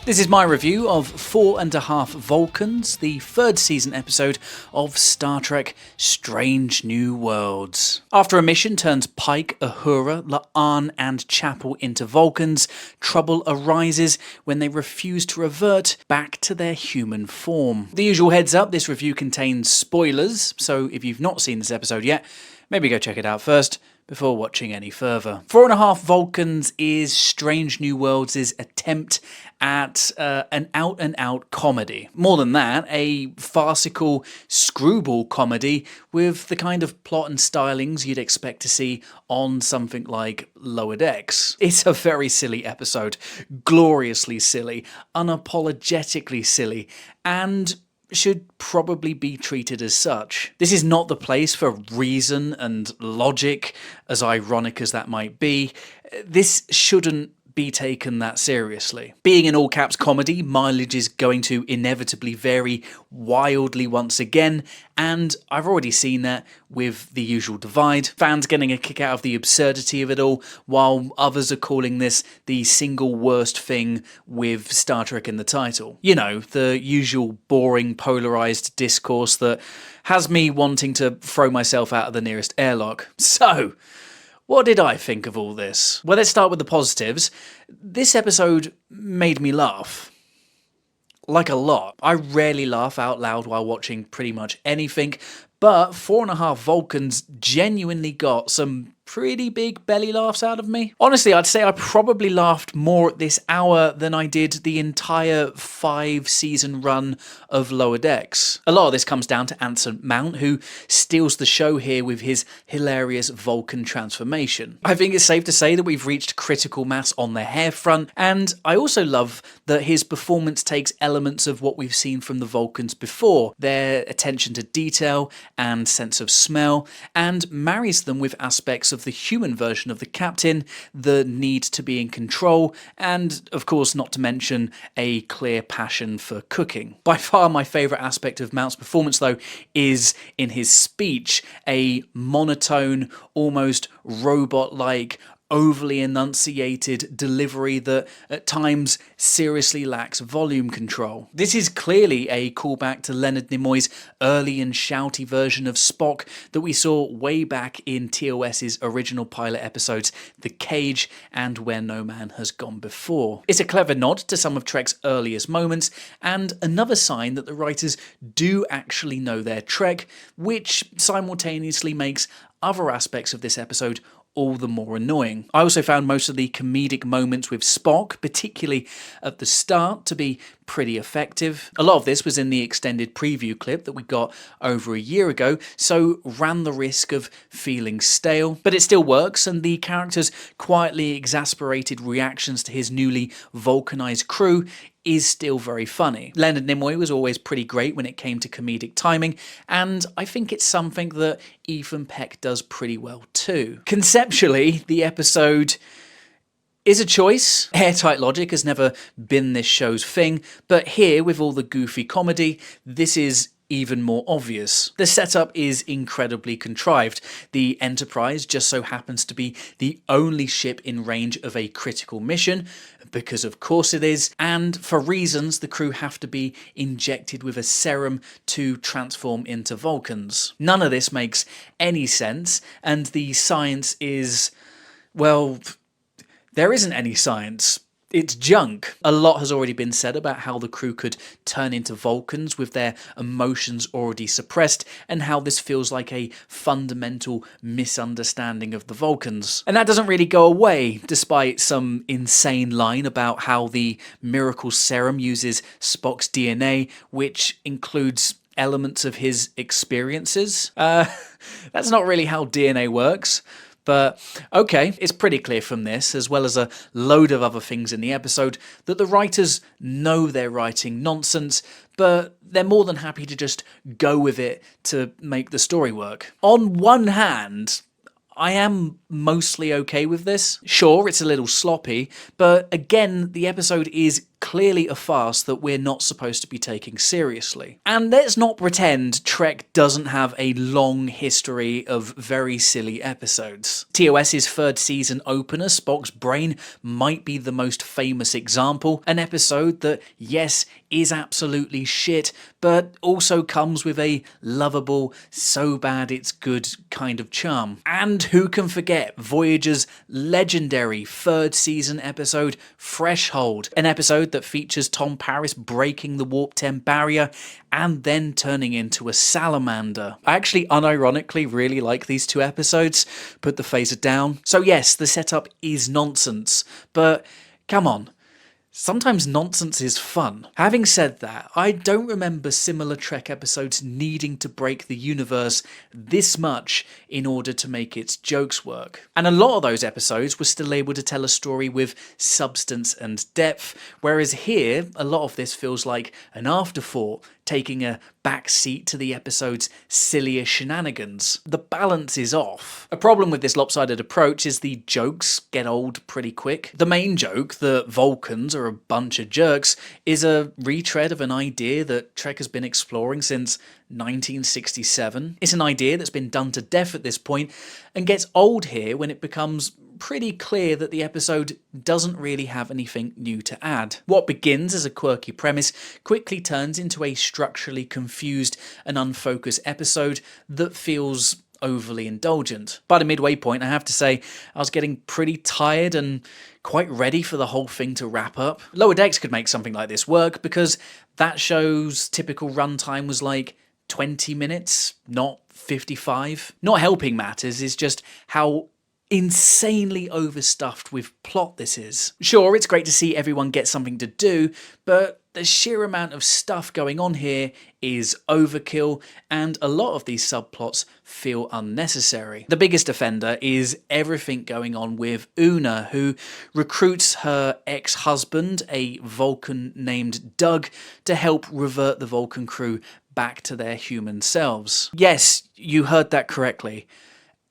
This is my review of 4.5 Vulcans, the third season episode of Star Trek Strange New Worlds. After a mission turns Pike, Uhura, La'an and Chapel into Vulcans, trouble arises when they refuse to revert back to their human form. The usual heads up, this review contains spoilers, so if you've not seen this episode yet, maybe go check it out first before watching any further. 4.5 Vulcans is Strange New Worlds' attempt at an out-and-out comedy. More than that, a farcical screwball comedy with the kind of plot and stylings you'd expect to see on something like Lower Decks. It's a very silly episode, gloriously silly, unapologetically silly, and should probably be treated as such. This is not the place for reason and logic, as ironic as that might be. This shouldn't be taken that seriously. Being an all-caps comedy, mileage is going to inevitably vary wildly once again, and I've already seen that with The Usual Divide. Fans getting a kick out of the absurdity of it all, while others are calling this the single worst thing with Star Trek in the title. You know, the usual boring, polarised discourse that has me wanting to throw myself out of the nearest airlock. So, what did I think of all this? Well, let's start with the positives. This episode made me laugh. Like a lot. I rarely laugh out loud while watching pretty much anything, but 4.5 Vulcans genuinely got some pretty big belly laughs out of me. Honestly, I'd say I probably laughed more at this hour than I did the entire 5-season run of Lower Decks. A lot of this comes down to Anson Mount, who steals the show here with his hilarious Vulcan transformation. I think it's safe to say that we've reached critical mass on the hair front, and I also love that his performance takes elements of what we've seen from the Vulcans before, their attention to detail and sense of smell, and marries them with aspects of the human version of the captain, the need to be in control, and of course not to mention a clear passion for cooking. By far my favourite aspect of Mount's performance though is in his speech, a monotone, almost robot-like, overly enunciated delivery that at times seriously lacks volume control. This is clearly a callback to Leonard Nimoy's early and shouty version of Spock that we saw way back in TOS's original pilot episodes The Cage and Where No Man Has Gone Before. It's a clever nod to some of Trek's earliest moments and another sign that the writers do actually know their Trek, which simultaneously makes other aspects of this episode all the more annoying. I also found most of the comedic moments with Spock, particularly at the start, to be pretty effective. A lot of this was in the extended preview clip that we got over a year ago, so ran the risk of feeling stale. But it still works, and the character's quietly exasperated reactions to his newly Vulcanized crew is still very funny. Leonard Nimoy was always pretty great when it came to comedic timing, and I think it's something that Ethan Peck does pretty well too. Conceptually, the episode is a choice. Airtight logic has never been this show's thing, but here, with all the goofy comedy, this is even more obvious. The setup is incredibly contrived. The Enterprise just so happens to be the only ship in range of a critical mission, because of course it is, and for reasons the crew have to be injected with a serum to transform into Vulcans. None of this makes any sense, and the science is, well, there isn't any science. It's junk. A lot has already been said about how the crew could turn into Vulcans with their emotions already suppressed, and how this feels like a fundamental misunderstanding of the Vulcans. And that doesn't really go away, despite some insane line about how the miracle serum uses Spock's DNA, which includes elements of his experiences. That's not really how DNA works. But okay, it's pretty clear from this, as well as a load of other things in the episode, that the writers know they're writing nonsense, but they're more than happy to just go with it to make the story work. On one hand, I am mostly okay with this. Sure, it's a little sloppy, but again, the episode is clearly a farce that we're not supposed to be taking seriously. And let's not pretend Trek doesn't have a long history of very silly episodes. TOS's third season opener, Spock's Brain, might be the most famous example, an episode that, yes, is absolutely shit, but also comes with a lovable, so bad it's good kind of charm. And who can forget Voyager's legendary third season episode, Threshold, an episode that features Tom Paris breaking the Warp 10 barrier and then turning into a salamander. I actually unironically really like these two episodes. Put the phaser down. So yes, the setup is nonsense, but come on. Sometimes nonsense is fun. Having said that, I don't remember similar Trek episodes needing to break the universe this much in order to make its jokes work. And a lot of those episodes were still able to tell a story with substance and depth, whereas here, a lot of this feels like an afterthought, taking a back seat to the episode's sillier shenanigans. The balance is off. A problem with this lopsided approach is the jokes get old pretty quick. The main joke, the Vulcans are a bunch of jerks, is a retread of an idea that Trek has been exploring since 1967. It's an idea that's been done to death at this point and gets old here when it becomes pretty clear that the episode doesn't really have anything new to add. What begins as a quirky premise quickly turns into a structurally confused and unfocused episode that feels overly indulgent. By the midway point, I have to say, I was getting pretty tired and quite ready for the whole thing to wrap up. Lower Decks could make something like this work because that show's typical runtime was like 20 minutes, not 55. Not helping matters is just how insanely overstuffed with plot this is. Sure, it's great to see everyone get something to do, but the sheer amount of stuff going on here is overkill, and a lot of these subplots feel unnecessary. The biggest offender is everything going on with Una, who recruits her ex-husband, a Vulcan named Doug, to help revert the Vulcan crew back to their human selves. Yes, you heard that correctly.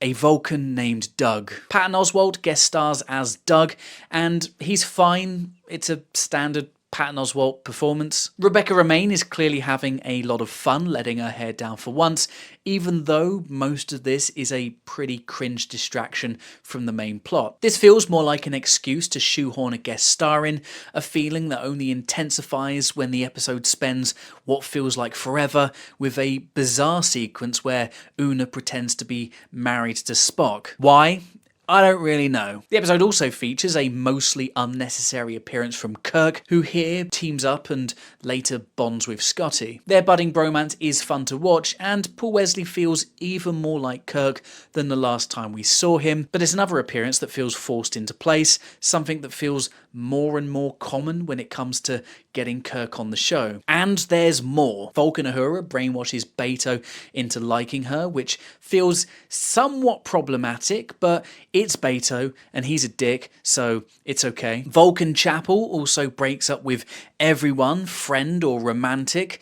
A Vulcan named Doug. Patton Oswalt guest stars as Doug, and he's fine. It's a standard Patton Oswalt performance. Rebecca Romaine is clearly having a lot of fun letting her hair down for once, even though most of this is a pretty cringe distraction from the main plot. This feels more like an excuse to shoehorn a guest star in, a feeling that only intensifies when the episode spends what feels like forever with a bizarre sequence where Una pretends to be married to Spock. Why? I don't really know. The episode also features a mostly unnecessary appearance from Kirk, who here teams up and later bonds with Scotty. Their budding bromance is fun to watch, and Paul Wesley feels even more like Kirk than the last time we saw him, but it's another appearance that feels forced into place, something that feels more and more common when it comes to getting Kirk on the show. And there's more. Vulcan Uhura brainwashes Beto into liking her, which feels somewhat problematic, but it's Beto, and he's a dick, so it's okay. Vulcan Chapel also breaks up with everyone, friend or romantic,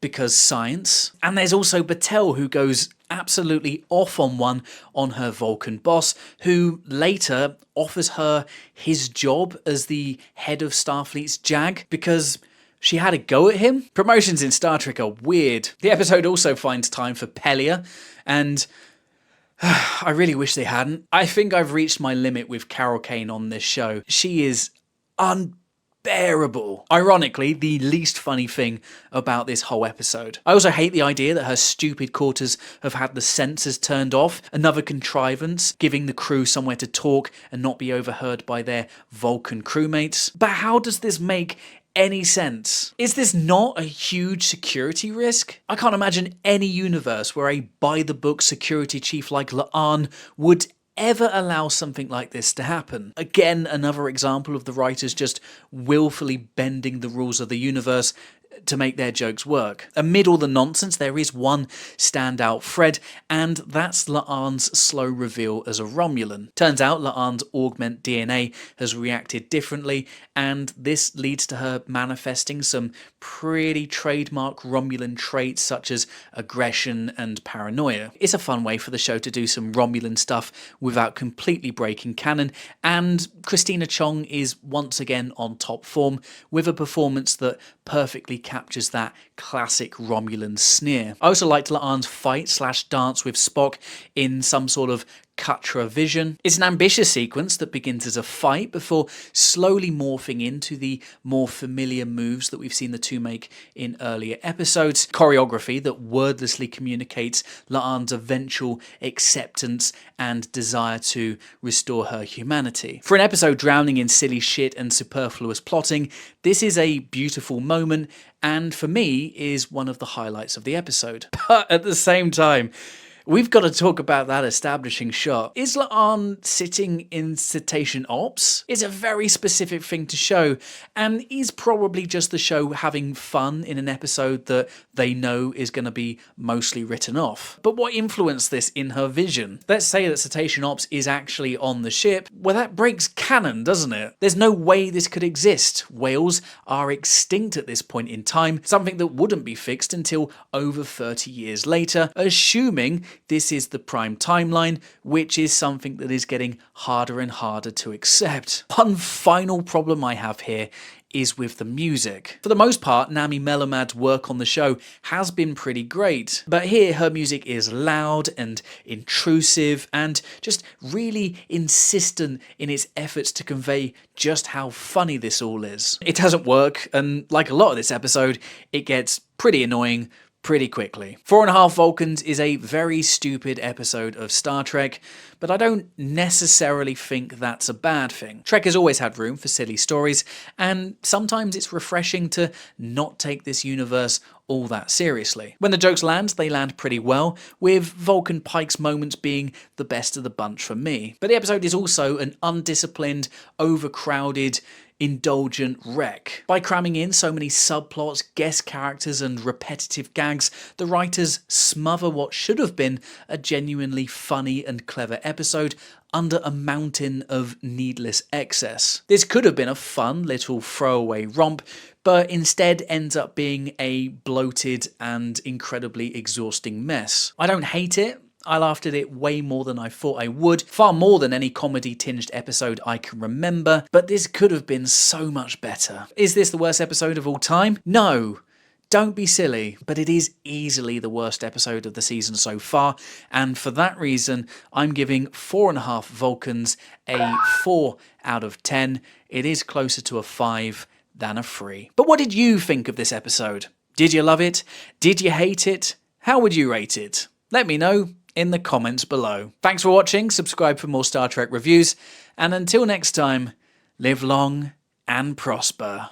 because science. And there's also Batel, who goes absolutely off on one on her Vulcan boss, who later offers her his job as the head of Starfleet's JAG because she had a go at him. Promotions in Star Trek are weird. The episode also finds time for Pelia, and I really wish they hadn't. I think I've reached my limit with Carol Kane on this show. She is unbearable. Ironically, the least funny thing about this whole episode. I also hate the idea that her stupid quarters have had the sensors turned off, another contrivance, giving the crew somewhere to talk and not be overheard by their Vulcan crewmates. But how does this make any sense? Is this not a huge security risk? I can't imagine any universe where a by-the-book security chief like La'an would ever allow something like this to happen. Again, another example of the writers just willfully bending the rules of the universe to make their jokes work. Amid all the nonsense, there is one standout thread, and that's La'an's slow reveal as a Romulan. Turns out La'an's augment DNA has reacted differently, and this leads to her manifesting some pretty trademark Romulan traits such as aggression and paranoia. It's a fun way for the show to do some Romulan stuff without completely breaking canon, and Christina Chong is once again on top form with a performance that perfectly captures that classic Romulan sneer. I also liked La'an's fight/dance with Spock in some sort of Katra vision. It's an ambitious sequence that begins as a fight before slowly morphing into the more familiar moves that we've seen the two make in earlier episodes. Choreography that wordlessly communicates La'an's eventual acceptance and desire to restore her humanity. For an episode drowning in silly shit and superfluous plotting, this is a beautiful moment, and for me is one of the highlights of the episode. But at the same time, we've got to talk about that establishing shot. Is La'an sitting in cetacean ops? It's a very specific thing to show, and is probably just the show having fun in an episode that they know is going to be mostly written off. But what influenced this in her vision? Let's say that cetacean ops is actually on the ship. Well, that breaks canon, doesn't it? There's no way this could exist. Whales are extinct at this point in time, something that wouldn't be fixed until over 30 years later, assuming this is the prime timeline, which is something that is getting harder and harder to accept. One final problem I have here is with the music. For the most part, Nami Melamad's work on the show has been pretty great, but here her music is loud and intrusive and just really insistent in its efforts to convey just how funny this all is. It doesn't work, and like a lot of this episode, it gets pretty annoying pretty quickly. 4.5 Vulcans is a very stupid episode of Star Trek, but I don't necessarily think that's a bad thing. Trek has always had room for silly stories, and sometimes it's refreshing to not take this universe all that seriously. When the jokes land, they land pretty well, with Vulcan Pike's moments being the best of the bunch for me. But the episode is also an undisciplined, overcrowded, indulgent wreck. By cramming in so many subplots, guest characters and repetitive gags, the writers smother what should have been a genuinely funny and clever episode under a mountain of needless excess. This could have been a fun little throwaway romp, but instead ends up being a bloated and incredibly exhausting mess. I don't hate it. I laughed at it way more than I thought I would, far more than any comedy-tinged episode I can remember, but this could have been so much better. Is this the worst episode of all time? No. Don't be silly, but it is easily the worst episode of the season so far, and for that reason, I'm giving 4.5 Vulcans a 4 out of 10. It is closer to a 5 than a 3. But what did you think of this episode? Did you love it? Did you hate it? How would you rate it? Let me know in the comments below. Thanks for watching, subscribe for more Star Trek reviews, and until next time, live long and prosper.